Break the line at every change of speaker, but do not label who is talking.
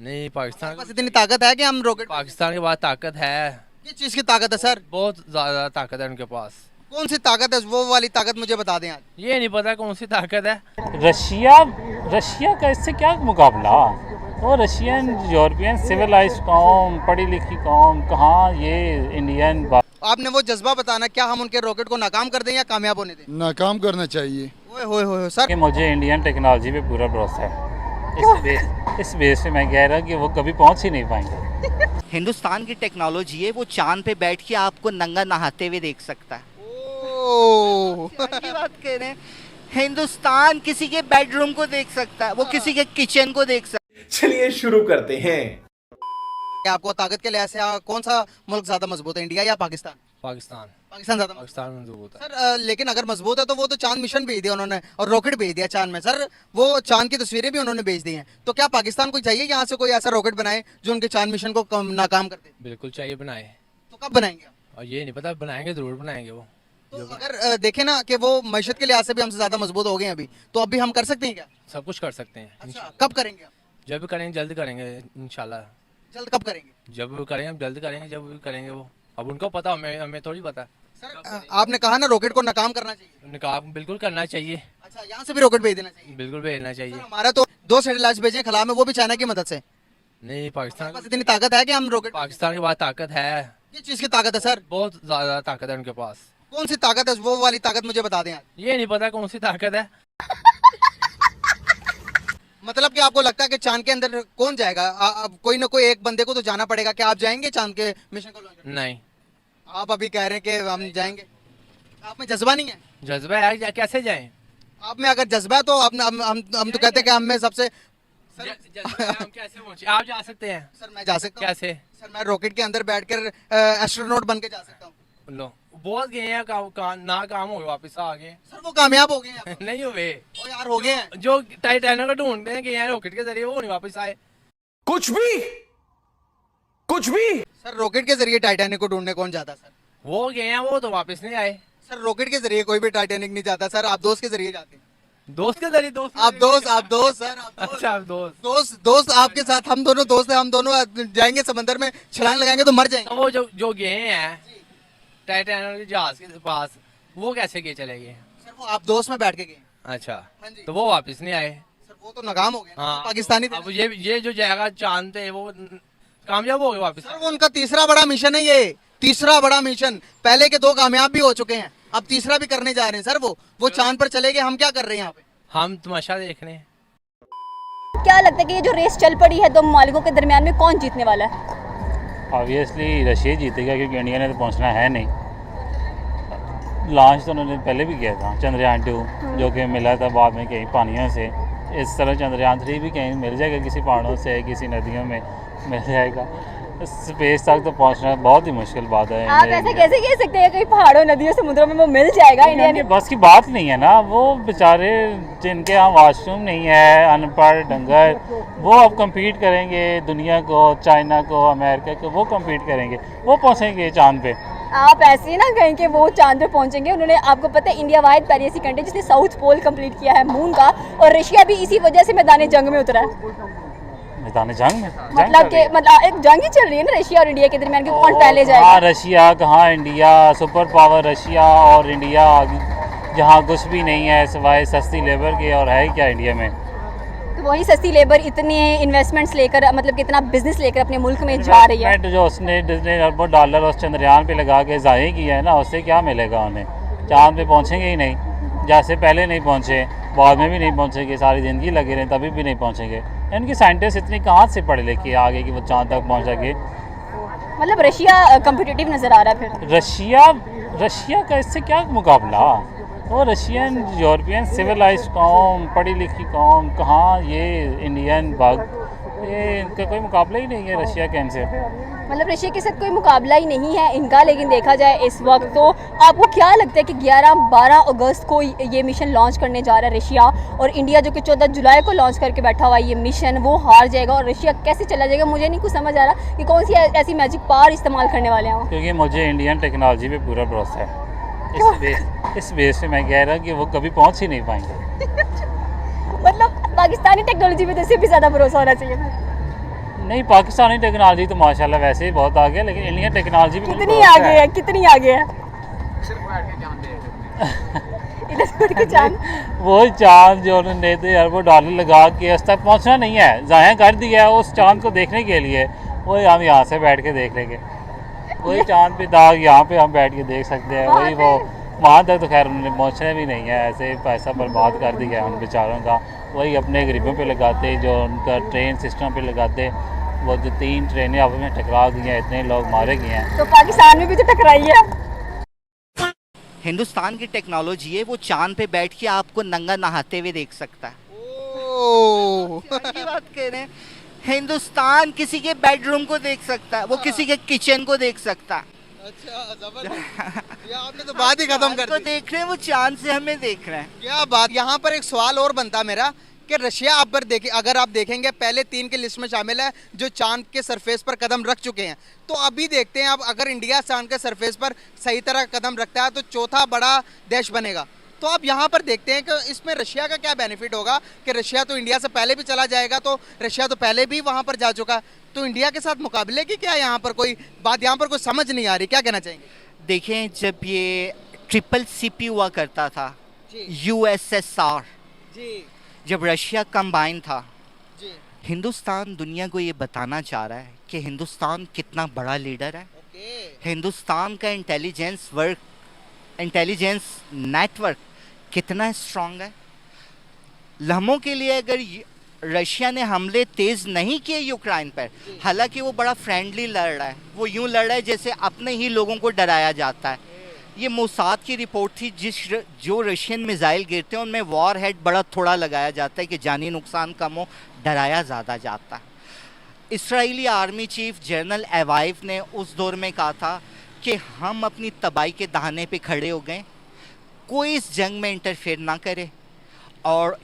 नहीं, पाकिस्तान
पास इतनी ताकत है कि हम रॉकेट,
पाकिस्तान के पास ताकत है,
किस चीज़ की ताकत है सर?
बहुत ज़्यादा ताकत है उनके पास।
कौन सी ताकत है, वो वाली ताकत मुझे बता दें आज।
ये नहीं पता कौन सी ताकत है।
रशिया रशिया का इससे क्या मुकाबला। वो रशियन यूरोपियन सिविलाइज्ड कौम, पढ़ी लिखी कौम, कहाँ ये इंडियन।
आपने वो जज्बा बताना, क्या हम उनके रॉकेट को नाकाम कर दें या कामयाब होने दें?
नाकाम करना चाहिए।
ओए होए होए सर,
कि मुझे इंडियन टेक्नोलॉजी पे पूरा भरोसा है। इस बेस पे मैं कह रहा कि वो कभी पहुंच ही नहीं पाएंगे।
हिंदुस्तान की टेक्नोलॉजी है, वो चांद पे बैठ के आपको नंगा नहाते हुए देख सकता है।
ओह
क्या ये बात कह रहे हैं? हिंदुस्तान किसी के बेडरूम को देख सकता है, वो किसी के किचन को देख सकता है।
चलिए शुरू करते हैं।
क्या आपको ताकत के लिहाज से कौन सा मुल्क ज्यादा मजबूत है, इंडिया या पाकिस्तान?
पाकिस्तान
पाकिस्तान ज्यादा मजबूत।
पाकिस्तान में मजबूत है।
सर लेकिन अगर मजबूत है तो वो तो चांद मिशन भेज दिया उन्होंने और रॉकेट भेज दिया चांद में। सर वो चांद की तस्वीरें भी उन्होंने भेज दी हैं, तो क्या पाकिस्तान को चाहिए यहाँ से कोई ऐसा रॉकेट बनाए जो उनके चांद मिशन को नाकाम कर दे?
बिल्कुल चाहिए बनाए,
तो कब बनाएंगे आप?
और ये नहीं पता, बनाएंगे जरूर बनाएंगे वो।
तो अगर देखें ना कि वो मैशत के लिहाज से भी हमसे ज्यादा मजबूत हो गए हैं अभी, तो अभी हम कर सकते हैं क्या?
सब कुछ कर सकते हैं।
अच्छा, कब करेंगे आप?
जब भी करेंगे जल्द करेंगे इंशाल्लाह।
जल्द कब करेंगे?
जब भी करेंगे हम जल्द करेंगे, जब भी करेंगे वो। अब उनको पता, हमें हमें थोड़ी पता।
सर आपने कहा ना रॉकेट को नाकाम करना चाहिए।
उन्होंने कहा बिल्कुल करना चाहिए,
अच्छा, यहाँ से भी रॉकेट भेज देना चाहिए।
बिल्कुल भेजना
सर
चाहिए।
हमारा तो 2 सैटेलाइट भेजे खला में, वो भी चाइना की मदद से।
नहीं, पाकिस्तान
पास इतनी ताकत है कि हम रॉकेट,
पाकिस्तान के पास ताकत है,
किस चीज़ की ताकत है सर?
बहुत ज़्यादा ताकत है उनके पास।
कौन सी ताकत है, वो वाली ताकत मुझे बता दें आज।
ये नहीं पता कौन सी ताकत है।
मतलब कि आपको लगता है कि चांद के अंदर कौन जाएगा? कोई ना कोई एक बंदे को तो जाना पड़ेगा। क्या आप जाएंगे चांद के मिशन को लॉन्च करने?
नहीं,
आप अभी कह रहे हैं कि हम जाएंगे, आप में जज्बा नहीं है?
जज्बा है, कैसे जाएं?
आप में अगर जज्बा है तो हम तो कहते हैं कि हम में सबसे
जज्बा है, हम कैसे पहुंचे? आप जा सकते हैं।
सर मैं जा सकता हूँ।
कैसे?
सर मैं रॉकेट के अंदर बैठकर एस्ट्रोनॉट बन के जा सकता हूँ।
लो, बहुत गए हैं, ना काम हो गए, वापस आ गए।
सर वो कामयाब हो गए हैं।
नहीं हुए।
ओ यार हो गए हैं।
जो टाइटैनिक को ढूंढते हैं कि यहाँ रॉकेट के जरिए, वो नहीं वापस आए।
कुछ भी
सर रॉकेट के जरिए टाइटैनिक को ढूंढने कौन जाता सर?
वो गए हैं, वो तो वापस नहीं आए।
सर रॉकेट के जरिए कोई भी टाइटैनिक नहीं जाता सर, आप दोस्त के जरिए जाते हैं।
दोस्त के जरिए? दोस्त
आप दोस्त सर, आप दोस्त।
अच्छा, आप दोस्त।
दोस्त आपके साथ, हम दोनों दोस्त हैं, हम दोनों जाएंगे समंदर में, छलांग लगाएंगे तो मर जाएंगे।
तो वो जो गए हैं टाइटैनिक के जहाज के पास, वो कैसे गए, चले गए?
सर वो आप दोस्त में बैठ के गए।
अच्छा,
हाँ जी।
तो वो वापस नहीं आए।
सर वो तो नाकाम हो गए।
हाँ,
पाकिस्तानी थे।
अब ये जो जाएगा चांद पे, वो कामयाब हो गए वापस।
सर वो उनका तीसरा बड़ा मिशन है, ये तीसरा बड़ा मिशन। पहले के 2 कामयाब भी हो चुके हैं, अब तीसरा भी करने जा रहे हैं। सर वो चांद पर चले गए, हम क्या कर रहे हैं यहाँ पे?
हम तमाशा देख रहे हैं।
क्या लगता है कि ये जो रेस चल पड़ी है 2 ममालिकों के दरमियान में, कौन जीतने वाला है?
ऑब्वियसली रशिया जीतेगा, क्योंकि इंडिया ने तो पहुंचना है नहीं। लॉन्च तो उन्होंने पहले भी किया था, चंद्रयान 2, जो कि मिला था बाद में कहीं पानियों से। इस तरह चंद्रयान 3 भी कहीं मिल जाएगा, किसी पहाड़ों से, किसी नदियों में मिल जाएगा। स्पेस तक तो पहुंचना बहुत ही मुश्किल बात है।
आप ऐसे कैसे कह सकते हैं कहीं पहाड़ों, नदियों, समुद्रों में वो मिल जाएगा? इंडिया ने
बस की बात नहीं है ना, वो बेचारे जिनके यहाँ वॉशरूम नहीं है, अनपढ़ डंगर, वो अब compete करेंगे दुनिया को, चाइना को, अमेरिका को, वो compete करेंगे, वो पहुँचेंगे चांद पे।
आप ऐसे ना कहें कि वो चांद पे पहुंचेंगे। उन्होंने, आपको पता है, इंडिया वाहिद पहली ऐसी कंट्री जिसने साउथ पोल कंप्लीट किया है मून का, और रशिया भी इसी वजह से मैदान जंग में उतरा है।
मैदान जंग में
मतलब एक जंग ही चल रही है ना रशिया और इंडिया के दरमियान कि कौन पहले जाएगा।
कहाँ रशिया, कहाँ इंडिया, सुपर पावर रशिया और इंडिया, जहाँ कुछ भी नहीं है सिवाय सस्ती लेबर के, और है क्या इंडिया में?
तो वही सस्ती लेबर इतने इन्वेस्टमेंट्स लेकर, मतलब कितना बिजनेस लेकर अपने मुल्क में जा रही है।
जो उसने जितने अरबों डॉलर उस चंद्रयान पे लगा के ज़ाया किया है ना, उससे क्या मिलेगा उन्हें? चांद पे पहुँचेंगे ही नहीं, जैसे पहले नहीं पहुँचे, बाद में भी नहीं पहुँचेंगे, सारी ज़िंदगी लगे रहे तभी भी नहीं पहुँचेंगे। इनकी साइंटिस्ट इतनी कहाँ से पढ़े लिखे आ गए कि वो चांद तक पहुँच सके?
मतलब रशिया कम्पिटिटिव नज़र आ रहा है फिर?
रशिया का इससे क्या मुकाबला। वो रशियन यूरोपियन सिविलाइज्ड कौम, पढ़ी लिखी कौम, कहाँ ये इंडियन बग, ये इनका कोई मुकाबला ही नहीं है रशिया के इनसे।
मतलब रशिया के साथ कोई मुकाबला ही नहीं है इनका। लेकिन देखा जाए इस वक्त तो आपको क्या लगता है कि 11-12 अगस्त को ये मिशन लॉन्च करने जा रहा है रशिया, और इंडिया जो कि 14 जुलाई को लॉन्च करके बैठा हुआ है ये मिशन, वो हार जाएगा और रशिया कैसे चला जाएगा? मुझे नहीं कुछ समझ आ रहा कि कौन सी ऐसी मैजिक पावर इस्तेमाल करने वाले हैं वो।
क्योंकि मुझे इंडियन टेक्नोलॉजी पे पूरा भरोसा है। इस बेस पे मैं कह रहा हूँ कि वो कभी पहुँच ही नहीं पाएंगे।
मतलब पाकिस्तानी टेक्नोलॉजी पे तो इससे भी ज़्यादा भरोसा होना चाहिए।
नहीं, पाकिस्तानी टेक्नोलॉजी तो माशाल्लाह वैसे ही बहुत आगे है, लेकिन इंडियन टेक्नोलॉजी भी
कितनी आगे है, कितनी आगे है इधर से बैठ के चांद
वो चांद जो उन्होंने $1 अरब लगा के उस तक पहुंचना नहीं है, ज़ाया कर दिया है उस चांद को देखने के लिए। वही हम यहाँ से बैठ के देख लेंगे, वही चांद पे दाग यहाँ पे हम बैठ के देख सकते हैं। वही वो वहाँ तक तो खैर उन्होंने पहुँचना भी नहीं है, ऐसे पैसा बर्बाद कर दिया है उन बेचारों का। वही अपने गरीबों पे लगाते, जो उनका ट्रेन सिस्टम पे लगाते। वो जो 3 ट्रेनें आपस में टकरा गई हैं, इतने लोग मारे गए हैं।
तो पाकिस्तान में भी तो टकराई है।
हिंदुस्तान की टेक्नोलॉजी है, वो चांद पे बैठ के आपको नंगा नहाते हुए देख सकता है।
ओह
की बात कह रहे हैं, हिंदुस्तान किसी के बेडरूम को देख सकता है, वो किसी के किचन को देख सकता है।
अच्छा जबरदस्त, ये आपने तो बात ही खत्म कर
को
दी।
देख रहे हैं, वो चांद से हमें देख रहे हैं।
क्या बात। यहाँ पर एक सवाल और बनता मेरा कि रशिया आप पर देखिए, अगर आप देखेंगे पहले 3 की लिस्ट में शामिल है जो चांद के सरफेस पर कदम रख चुके हैं। तो अभी देखते हैं अब अगर इंडिया चांद के सरफेस पर सही तरह कदम रखता है तो चौथा बड़ा देश बनेगा। तो अब यहाँ पर देखते हैं कि इसमें रशिया का क्या बेनिफिट होगा कि रशिया तो इंडिया से पहले भी चला जाएगा, तो रशिया तो पहले भी वहाँ पर जा चुका है, तो इंडिया के साथ मुकाबले की क्या यहाँ पर कोई बात, यहाँ पर कोई समझ नहीं आ रही, क्या कहना चाहेंगे?
देखें, जब ये CCCP हुआ करता था, USSR,
जी
जब रशिया कंबाइन था,
जी
हिंदुस्तान दुनिया को ये बताना चाह रहा है कि हिंदुस्तान कितना बड़ा लीडर है।
ओके
हिंदुस्तान का इंटेलिजेंस नेटवर्क कितना स्ट्रांग है। लम्हों के लिए अगर रशिया ने हमले तेज़ नहीं किए यूक्रेन पर, हालांकि वो बड़ा फ्रेंडली लड़ रहा है, वो यूं लड़ रहा है जैसे अपने ही लोगों को डराया जाता है। ये मोसाद की रिपोर्ट थी, जो रशियन मिसाइल गिरते हैं उनमें वॉर हेड बड़ा थोड़ा लगाया जाता है कि जानी नुकसान कम हो, डराया ज़्यादा जाता है। इसराइली आर्मी चीफ जनरल एवाइव ने उस दौर में कहा था कि हम अपनी तबाही के दहाने पे खड़े हो गए, कोई इस जंग में इंटरफेयर ना करे और